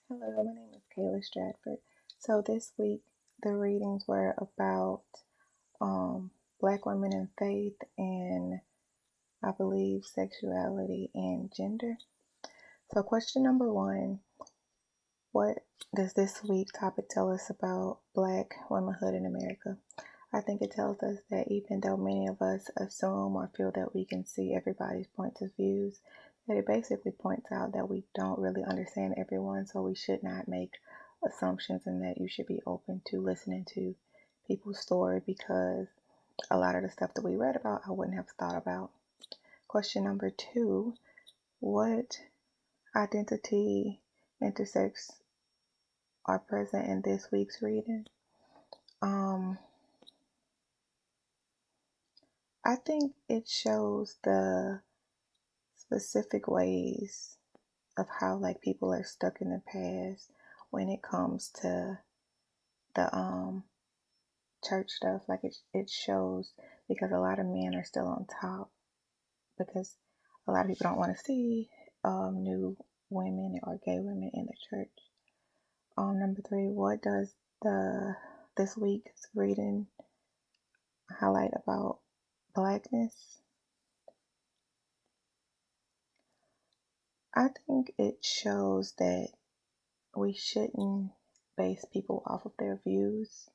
Hello, my name is Kayla Stratford. So this week the readings were about um, Black women in faith and I believe sexuality and gender. So question number one, what does this week topic tell us about Black womanhood in America? I think it tells us that even though many of us assume or feel that we can see everybody's points of views, that it basically points out that we don't really understand everyone, so we should not make assumptions and that you should be open to listening to people's story because a lot of the stuff that we read about, I wouldn't have thought about. Question number two, what identity intersects are present in this week's reading? I think it shows the specific ways of how like people are stuck in the past when it comes to the church stuff. Like it shows because a lot of men are still on top because a lot of people don't want to see new women or gay women in the church. Number three, what does the this week's reading highlight about Blackness? I think it shows that we shouldn't base people off of their views,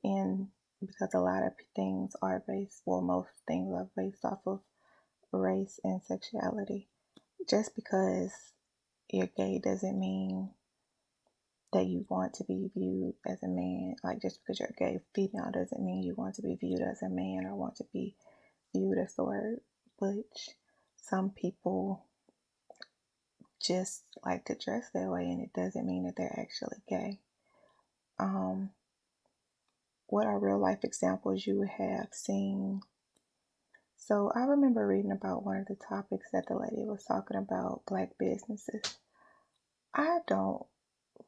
and because a lot of things are based, well, most things are based off of race and sexuality. Just because you're gay doesn't mean that you want to be viewed as a man. Like, just because you're a gay female doesn't mean you want to be viewed as a man or want to be viewed as the word butch. Some people just like to dress that way, and it doesn't mean that they're actually gay. What are real life examples you have seen? So I remember reading about one of the topics that the lady was talking about Black businesses. I don't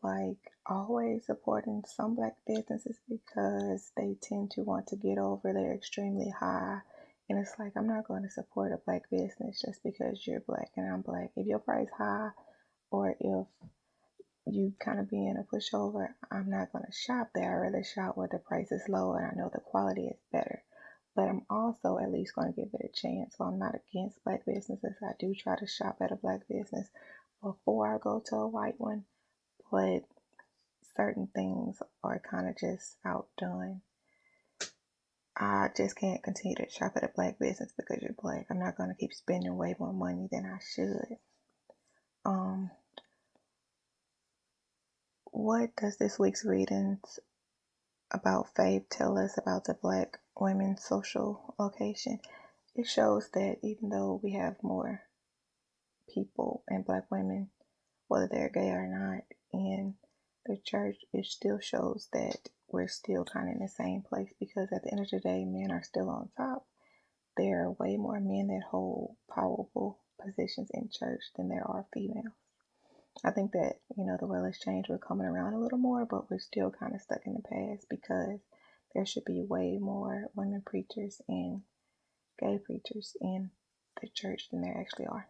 like always supporting some Black businesses because they tend to want to get over their extremely high. And it's like, I'm not going to support a Black business just because you're Black and I'm Black. If your price high or if you kind of being a pushover, I'm not going to shop there. I'd rather shop where the price is low and I know the quality is better. But I'm also at least going to give it a chance. So I'm not against Black businesses. I do try to shop at a Black business before I go to a white one. But certain things are kind of just outdone. I just can't continue to shop at a Black business because you're Black. I'm not going to keep spending way more money than I should. What does this week's readings about faith tell us about the Black women's social location? It shows that even though we have more people and Black women, whether they're gay or not, in the church, it still shows that we're still kind of in the same place because at the end of the day, men are still on top. There are way more men that hold powerful positions in church than there are females. I think that, the world has changed. We're coming around a little more, but we're still kind of stuck in the past because there should be way more women preachers and gay preachers in the church than there actually are.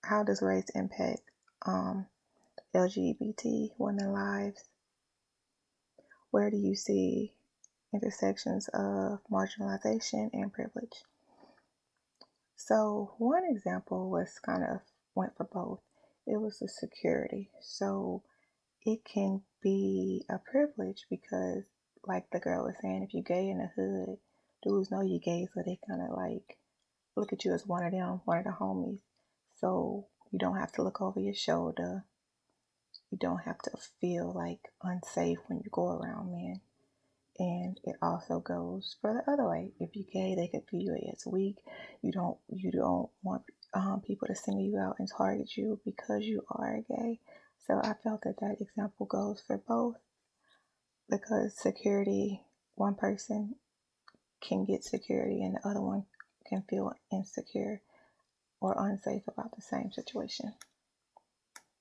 How does race impact LGBT women lives? Where do you see intersections of marginalization and privilege? So one example was kind of went for both. It was the security. So it can be a privilege because, like the girl was saying, if you're gay in the hood, dudes know you're gay, so they kind of like look at you as one of them, one of the homies. So you don't have to look over your shoulder. You don't have to feel like unsafe when you go around men. And it also goes for the other way. If you're gay, they could view you as weak. You don't want people to single you out and target you because you are gay. So I felt that example goes for both because security, one person can get security and the other one can feel insecure or unsafe about the same situation.